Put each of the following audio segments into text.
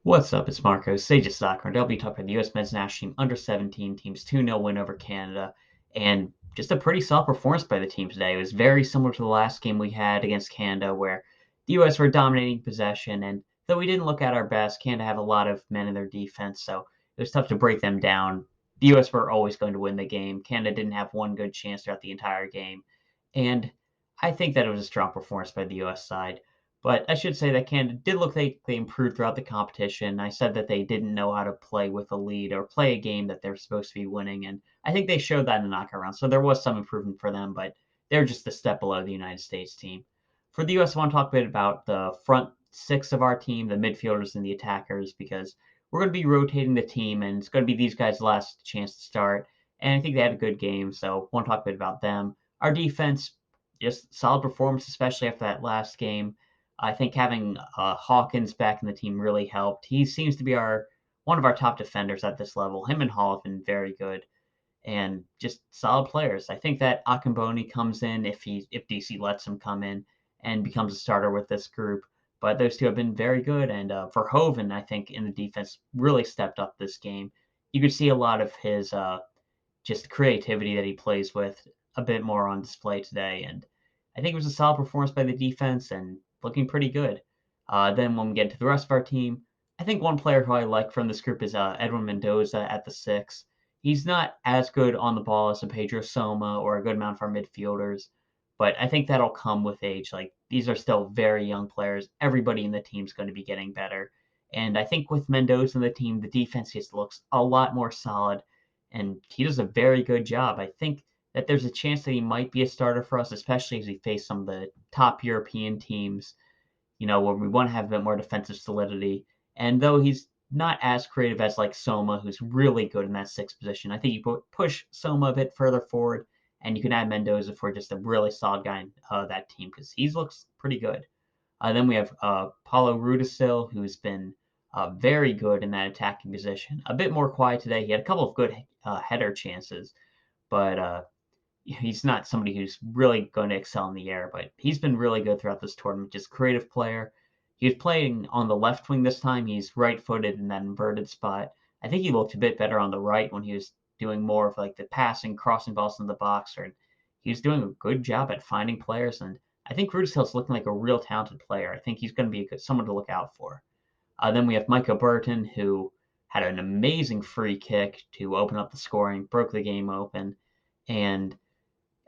What's up? It's Marco, Sage of Soccer, and I'll be talking about the U.S. men's national team under-17 team's 2-0 win over Canada, and just a pretty solid performance by the team today. It was very similar to the last game we had against Canada, where the U.S. were dominating possession, and though we didn't look at our best, Canada have a lot of men in their defense, so it was tough to break them down. The U.S. were always going to win the game. Canada didn't have one good chance throughout the entire game, and I think that it was a strong performance by the U.S. side. But I should say that Canada did look like they improved throughout the competition. I said that they didn't know how to play with a lead or play a game that they're supposed to be winning, and I think they showed that in the knockout round. So there was some improvement for them, but they're just a step below the United States team. For the U.S., I want to talk a bit about the front six of our team, the midfielders and the attackers, because we're going to be rotating the team, and it's going to be these guys' last chance to start. And I think they had a good game, so I want to talk a bit about them. Our defense, just solid performance, especially after that last game. I think having Hawkins back in the team really helped. He seems to be our one of our top defenders at this level. Him and Hall have been very good and just solid players. I think that Akamboni comes in if DC lets him come in and becomes a starter with this group. But those two have been very good, and Verhoeven, I think, in the defense really stepped up this game. You could see a lot of his just creativity that he plays with a bit more on display today. And I think it was a solid performance by the defense and looking pretty good. Then when we get to the rest of our team, I think one player who I like from this group is Edwin Mendoza at the six. He's not as good on the ball as a Pedro Soma or a good amount of our midfielders, but I think that'll come with age. Like these are still very young players. Everybody in the team's going to be getting better. And I think with Mendoza in the team, the defense just looks a lot more solid and he does a very good job. I think that there's a chance that he might be a starter for us, especially as we face some of the top European teams, where we want to have a bit more defensive solidity. And though he's not as creative as like Soma, who's really good in that sixth position, I think you push Soma a bit further forward, and you can add Mendoza for just a really solid guy in that team because he looks pretty good. Then we have Paulo Rudisill, who's been very good in that attacking position. A bit more quiet today. He had a couple of good header chances, but he's not somebody who's really going to excel in the air. But he's been really good throughout this tournament. Just creative player. He was playing on the left wing this time. He's right-footed in that inverted spot. I think he looked a bit better on the right when he was doing more of like the passing, crossing balls in the box. Or he was doing a good job at finding players, and I think Rudisill's looking like a real talented player. I think he's going to be someone to look out for. Then we have Micah Burton, who had an amazing free kick to open up the scoring, broke the game open, and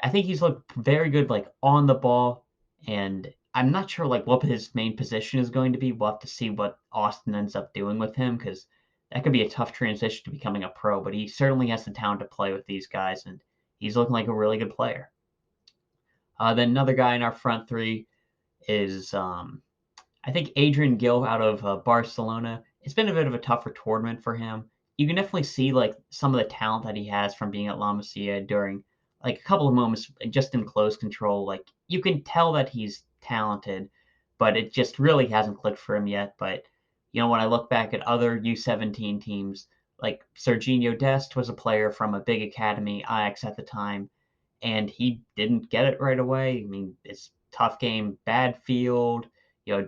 I think he's looked very good, like on the ball. And I'm not sure like what his main position is going to be. We'll have to see what Austin ends up doing with him because that could be a tough transition to becoming a pro. But he certainly has the talent to play with these guys, and he's looking like a really good player. Then another guy in our front three is I think Adrian Gill out of Barcelona. It's been a bit of a tougher tournament for him. You can definitely see like some of the talent that he has from being at La Masia during like a couple of moments just in close control. Like you can tell that he's talented, but it just really hasn't clicked for him yet. But when I look back at other U17 teams, like Serginho Dest was a player from a big academy, Ajax at the time, and he didn't get it right away. I mean, it's tough game, bad field,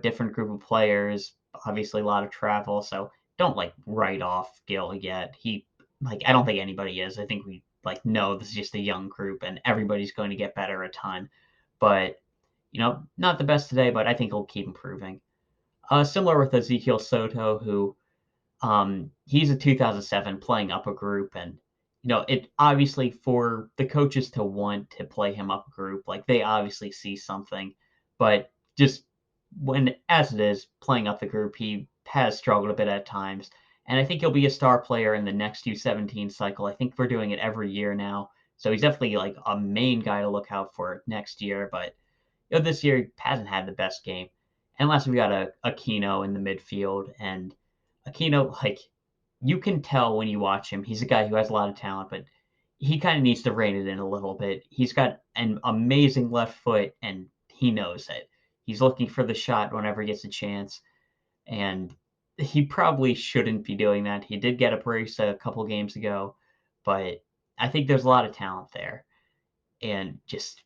different group of players, obviously a lot of travel. So don't like write off Gil yet. I don't think anybody is. I think we like know this is just a young group and everybody's going to get better a ton. But not the best today, but I think he'll keep improving. Similar with Ezekiel Soto, who he's a 2007 playing up a group, and it obviously for the coaches to want to play him up a group, like they obviously see something, but just when as it is playing up the group, he has struggled a bit at times, and I think he'll be a star player in the next U17 cycle. I think we're doing it every year now, so he's definitely like a main guy to look out for next year. But this year he hasn't had the best game, and last we got a Aquino in the midfield and Aquino, like you can tell when you watch him, he's a guy who has a lot of talent, but he kind of needs to rein it in a little bit. He's got an amazing left foot, and he knows it. He's looking for the shot whenever he gets a chance, and he probably shouldn't be doing that. He did get a brace a couple games ago, but I think there's a lot of talent there, and just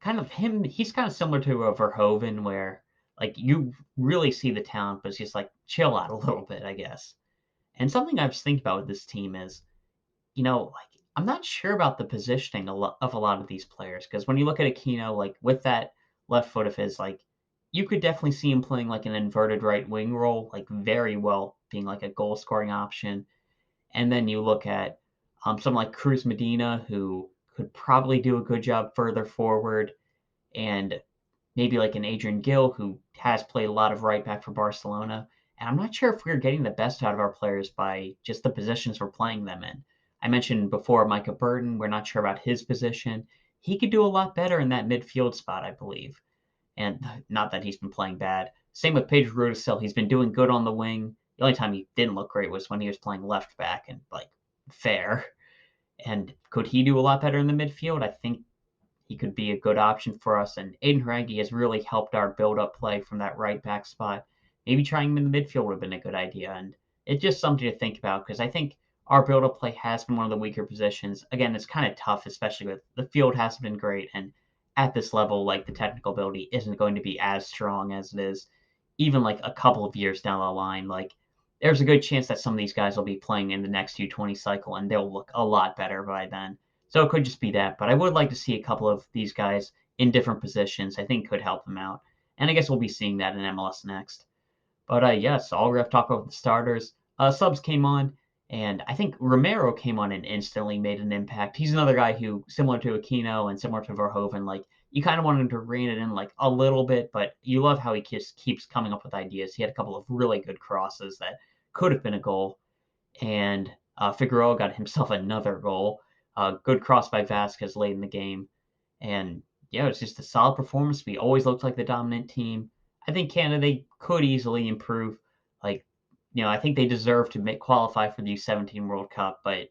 kind of him. He's kind of similar to a Verhoeven, where like you really see the talent, but it's just like chill out a little bit, I guess. And something I was thinking about with this team is, like, I'm not sure about the positioning of a lot of these players because when you look at Aquino, like, with that left foot of his, like, you could definitely see him playing, like, an inverted right wing role, like, very well, being, like, a goal scoring option. And then you look at, someone like Cruz Medina, who could probably do a good job further forward, and maybe like an Adrian Gill, who has played a lot of right back for Barcelona. And I'm not sure if we're getting the best out of our players by just the positions we're playing them in. I mentioned before Micah Burton. We're not sure about his position. He could do a lot better in that midfield spot, I believe. And not that he's been playing bad. Same with Pedro Rudisell. He's been doing good on the wing. The only time he didn't look great was when he was playing left back and like fair. And could he do a lot better in the midfield? I think he could be a good option for us. And Aiden Harangi has really helped our build-up play from that right back spot. Maybe trying him in the midfield would have been a good idea. And it's just something to think about because I think our build-up play has been one of the weaker positions. Again, it's kind of tough, especially with the field hasn't been great. And at this level, like the technical ability isn't going to be as strong as it is even like a couple of years down the line. Like there's a good chance that some of these guys will be playing in the next U20 cycle and they'll look a lot better by then. So it could just be that, but I would like to see a couple of these guys in different positions. I think could help them out. And I guess we'll be seeing that in MLS next. But yes, all we have to talk about the starters. Subs came on, and I think Romero came on and instantly made an impact. He's another guy who, similar to Aquino and similar to Verhoeven, like you kind of wanted to rein it in like a little bit, but you love how he just keeps coming up with ideas. He had a couple of really good crosses that could have been a goal, and Figueroa got himself another goal. Good cross by Vasquez late in the game. And yeah, it's just a solid performance. We always looked like the dominant team. I think Canada, they could easily improve. Like, I think they deserve to qualify for the U17 World Cup, but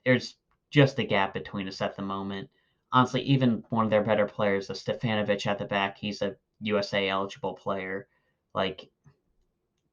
there's just a gap between us at the moment. Honestly, even one of their better players, the Stefanovic at the back, he's a USA eligible player. Like,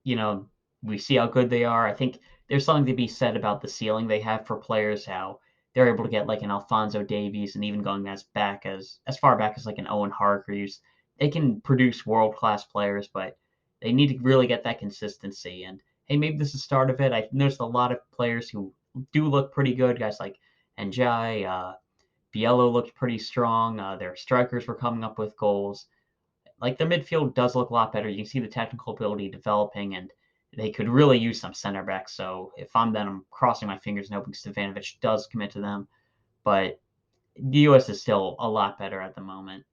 you know, we see how good they are. I think there's something to be said about the ceiling they have for players, how they're able to get like an Alphonso Davies and even going as far back as like an Owen Hargreaves. They can produce world class players, but they need to really get that consistency. And hey, maybe this is the start of it. I've noticed a lot of players who do look pretty good, guys like Njai, Biello looked pretty strong. Their strikers were coming up with goals. Like their midfield does look a lot better. You can see the technical ability developing, and they could really use some center backs. So if I'm them, I'm crossing my fingers and hoping Stefanovic does commit to them. But the U.S. is still a lot better at the moment.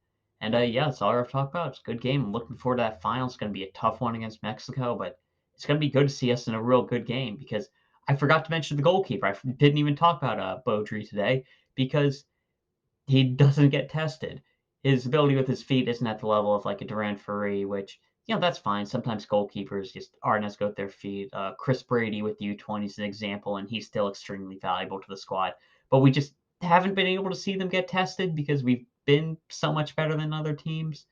And yeah, that's all I have to talk about. It's a good game. I'm looking forward to that final. It's going to be a tough one against Mexico, but it's going to be good to see us in a real good game because I forgot to mention the goalkeeper. I didn't even talk about Beaudry today because he doesn't get tested. His ability with his feet isn't at the level of like a Duran Ferree, which that's fine. Sometimes goalkeepers just aren't as good with their feet. Chris Brady with the U20 is an example, and he's still extremely valuable to the squad. But we just haven't been able to see them get tested because we've been so much better than other teams.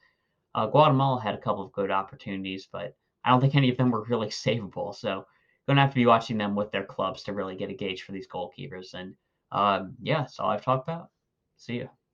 Guatemala had a couple of good opportunities, but I don't think any of them were really savable. So going to have to be watching them with their clubs to really get a gauge for these goalkeepers. And yeah, that's all I've talked about. See ya.